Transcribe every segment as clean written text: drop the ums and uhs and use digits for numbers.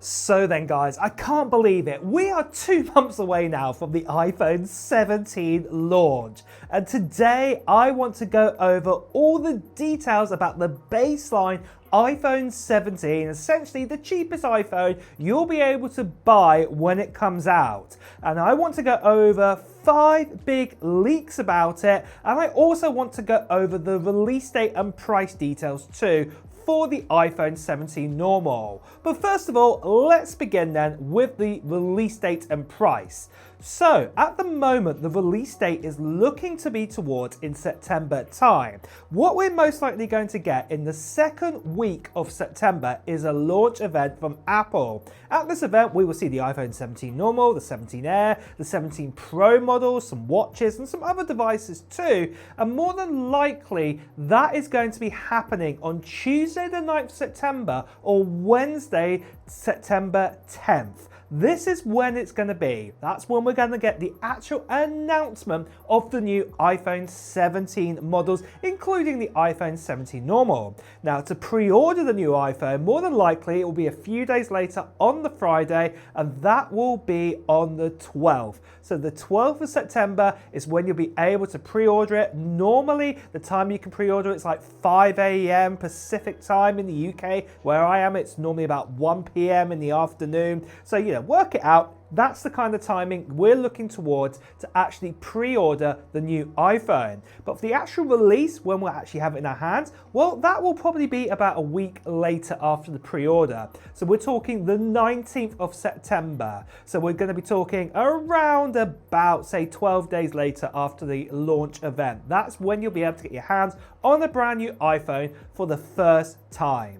So then guys, I can't believe it. We are 2 months away now from the iPhone 17 launch. And today I want to go over all the details about the baseline iPhone 17, essentially the cheapest iPhone you'll be able to buy when it comes out. And I want to go over 5 big leaks about it, and I also want to go over the release date and price details too for the iPhone 17 normal. But first of all, let's begin then with the release date and price. So at the moment, the release date is looking to be towards in September time. What we're most likely going to get in the second week of September is a launch event from Apple. At this event, we will see the iPhone 17 normal, the 17 Air, the 17 Pro models, some watches and some other devices too. And more than likely, that is going to be happening on Tuesday the 9th of September or Wednesday, September 10th. This is when it's going to be. That's when we're going to get the actual announcement of the new iPhone 17 models, including the iPhone 17 normal. Now, to pre-order the new iPhone, more than likely it will be a few days later on the Friday, and that will be on the 12th. So the 12th of September is when you'll be able to pre-order it. Normally, the time you can pre-order it's like 5 a.m. Pacific time in the UK. Where I am, it's normally about 1 p.m. in the afternoon. So, you know, work it out. That's the kind of timing we're looking towards to actually pre-order the new iPhone. But for the actual release, when we'll actually have it in our hands, well, that will probably be about a week later after the pre-order. So we're talking the 19th of September. So we're going to be talking around about, say, 12 days later after the launch event. That's when you'll be able to get your hands on a brand new iPhone for the first time.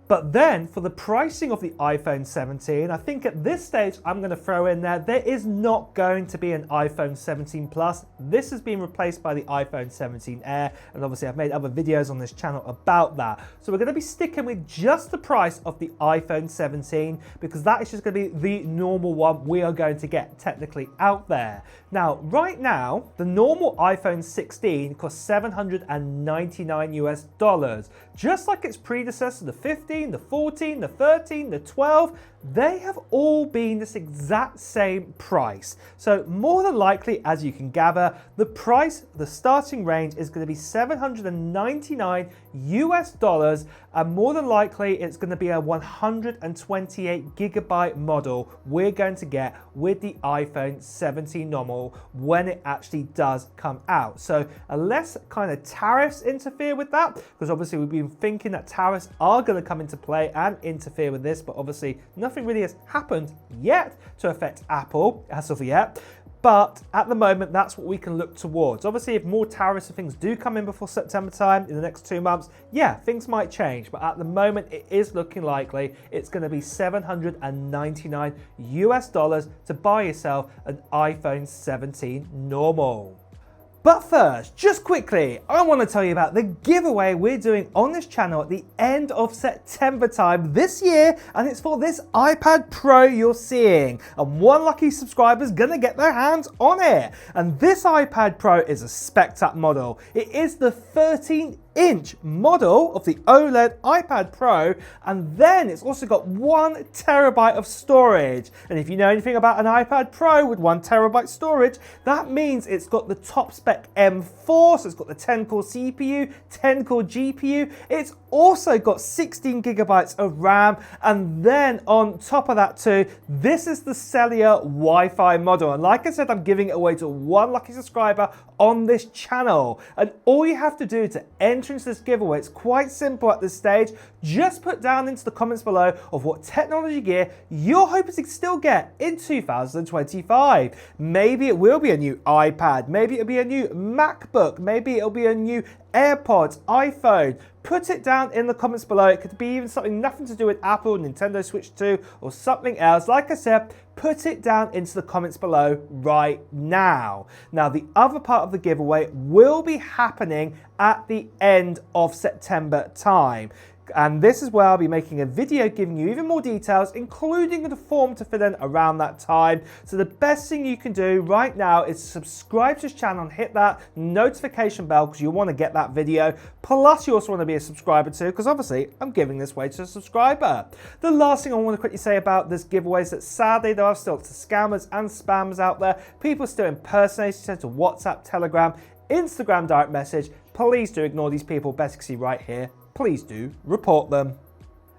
But then for the pricing of the iPhone 17, I think at this stage I'm going to throw in there is not going to be an iPhone 17 Plus. This has been replaced by the iPhone 17 Air, and obviously I've made other videos on this channel about that. So we're going to be sticking with just the price of the iPhone 17 because that is just going to be the normal one we are going to get technically out there. Now, right now, the normal iPhone 16 costs $799 US. Just like its predecessor, the 15, the 14, the 13, the 12, they have all been this exact same price. So more than likely, as you can gather, the price, the starting range is going to be $799 US, and more than likely it's going to be a 128 gigabyte model we're going to get with the iPhone 17 normal when it actually does come out. So unless kind of tariffs interfere with that, because obviously we've been thinking that tariffs are going to come into play and interfere with this, but obviously nothing really has happened yet to affect Apple as of yet. But at the moment, that's what we can look towards. Obviously, if more tariffs and things do come in before September time in the next 2 months, yeah, things might change. But at the moment, it is looking likely it's going to be $799 US to buy yourself an iPhone 17 normal. But first, just quickly, I want to tell you about the giveaway we're doing on this channel at the end of September time this year, and it's for this iPad Pro you're seeing. And one lucky subscriber is going to get their hands on it. And this iPad Pro is a spec'd up model. It is the 13-inch model of the OLED iPad Pro, and then it's also got 1 terabyte of storage. And if you know anything about an iPad Pro with 1 terabyte storage, that means it's got the top spec M4, so it's got the 10-core CPU, 10-core GPU. It's also got 16 gigabytes of RAM, and then on top of that too, this is the cellular Wi-Fi model. And like I said, I'm giving it away to 1 lucky subscriber on this channel. And all you have to do to enter into this giveaway, it's quite simple at this stage. Just put down into the comments below of what technology gear you're hoping to still get in 2025. Maybe it will be a new iPad, maybe it'll be a new MacBook, maybe it'll be a new AirPods, iPhone. Put it down in the comments below. It could be even something nothing to do with Apple, Nintendo Switch 2, or something else. Like I said, put it down into the comments below right now. Now, the other part of the giveaway will be happening at the end of September time. And this is where I'll be making a video giving you even more details, including the form to fill in around that time. So the best thing you can do right now is subscribe to this channel and hit that notification bell because you want to get that video. Plus you also want to be a subscriber too, because obviously I'm giving this away to a subscriber. The last thing I want to quickly say about this giveaway is that sadly there are still lots of scammers and spammers out there. People still impersonating to WhatsApp, Telegram, Instagram direct message. Please do ignore these people. Best you can see right here. Please do report them.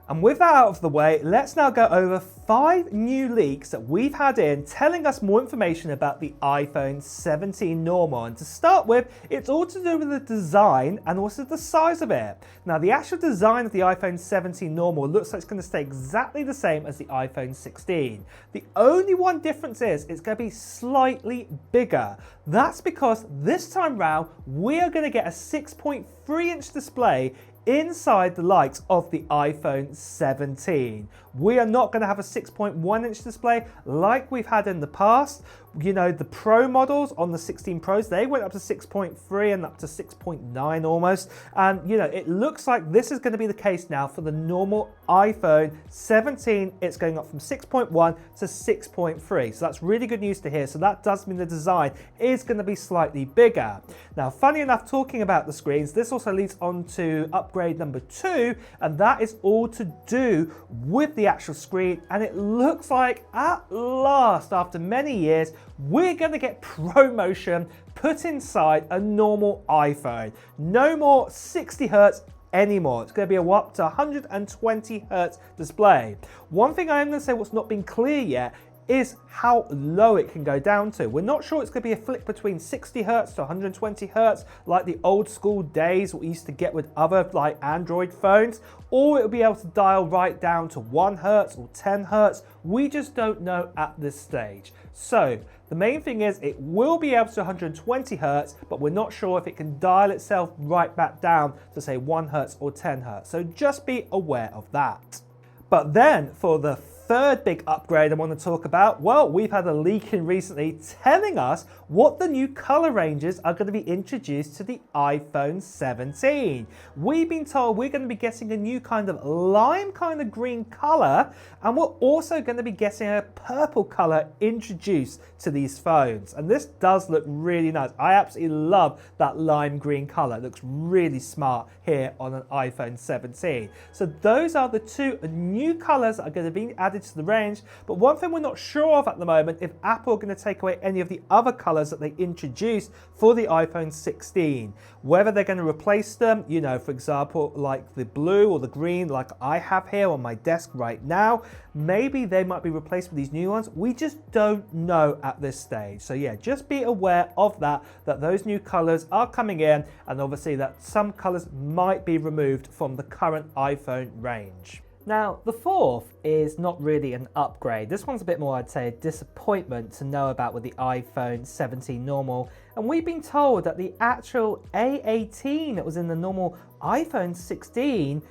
And with that out of the way, let's now go over 5 new leaks that we've had in telling us more information about the iPhone 17 normal. And to start with, it's all to do with the design and also the size of it. Now, the actual design of the iPhone 17 normal looks like it's going to stay exactly the same as the iPhone 16. The only one difference is it's going to be slightly bigger. That's because this time round, we are going to get a 6.3-inch display inside the likes of the iPhone 17. We are not going to have a 6.1-inch display like we've had in the past. You know, the Pro models on the 16 Pros, they went up to 6.3 and up to 6.9 almost. And, you know, it looks like this is going to be the case now for the normal iPhone 17. It's going up from 6.1 to 6.3. So that's really good news to hear. So that does mean the design is going to be slightly bigger. Now, funny enough, talking about the screens, this also leads on to upgrade number 2, and that is all to do with the actual screen. And it looks like at last, after many years, we're going to get ProMotion put inside a normal iPhone. No more 60 Hz anymore. It's going to be up to 120 Hz display. One thing I am going to say what's not been clear yet is how low it can go down to. We're not sure it's going to be a flick between 60 Hz to 120 Hz like the old school days we used to get with other like Android phones, or it'll be able to dial right down to 1 Hz or 10 Hz. We just don't know at this stage. So the main thing is it will be able to 120 Hz, but we're not sure if it can dial itself right back down to say 1 Hz or 10 Hz. So just be aware of that. But then for the third big upgrade I want to talk about, well, we've had a leak in recently telling us what the new color ranges are going to be introduced to the iPhone 17. We've been told we're going to be getting a new kind of lime kind of green color, and we're also going to be getting a purple color introduced to these phones. And this does look really nice. I absolutely love that lime green color. It looks really smart here on an iPhone 17. So those are the 2 new colors that are going to be added to the range. But one thing we're not sure of at the moment, if Apple are going to take away any of the other colors that they introduced for the iPhone 16. Whether they're going to replace them, you know, for example, like the blue or the green like I have here on my desk right now. Maybe they might be replaced with these new ones. We just don't know at this stage. So yeah, just be aware of that those new colors are coming in, and obviously that some colors might be removed from the current iPhone range. Now, the fourth is not really an upgrade. This one's a bit more, I'd say, a disappointment to know about with the iPhone 17 normal. And we've been told that the actual A18 that was in the normal iPhone 16,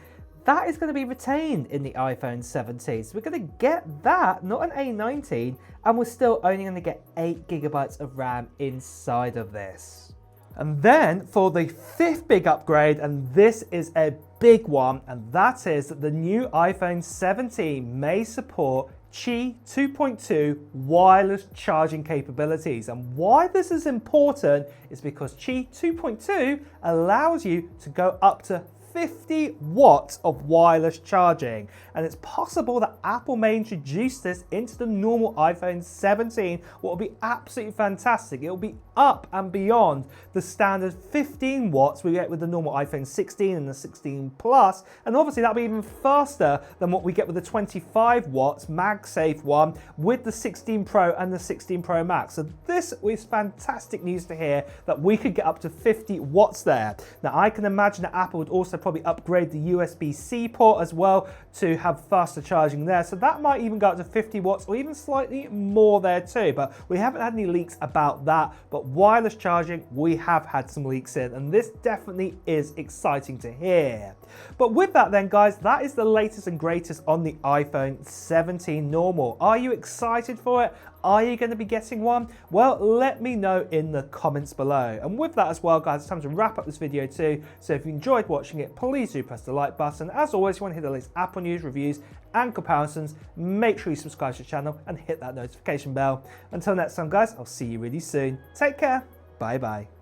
that is going to be retained in the iPhone 17. So we're going to get that, not an A19, and we're still only going to get 8 GB of RAM inside of this. And then for the 5th big upgrade, and this is a big one, and that is that the new iPhone 17 may support Qi 2.2 wireless charging capabilities. And why this is important is because Qi 2.2 allows you to go up to 50 watts of wireless charging, and it's possible that Apple may introduce this into the normal iPhone 17, what will be absolutely fantastic. It will be up and beyond the standard 15 watts we get with the normal iPhone 16 and the 16 Plus, and obviously that'll be even faster than what we get with the 25 watts MagSafe one with the 16 Pro and the 16 Pro Max. So this is fantastic news to hear that we could get up to 50 watts there. Now I can imagine that Apple would also probably upgrade the USB-C port as well to have faster charging there, so that might even go up to 50 watts or even slightly more there too, but we haven't had any leaks about that. But wireless charging, we have had some leaks in, and this definitely is exciting to hear. But with that then, guys, that is the latest and greatest on the iPhone 17 normal. Are you excited for it? Are you going to be getting one? Well, let me know in the comments below. And with that as well, guys, it's time to wrap up this video too. So if you enjoyed watching it, please do press the like button. As always, if you want to hear the latest Apple news, reviews, and comparisons, make sure you subscribe to the channel and hit that notification bell. Until next time, guys, I'll see you really soon. Take care. Bye-bye.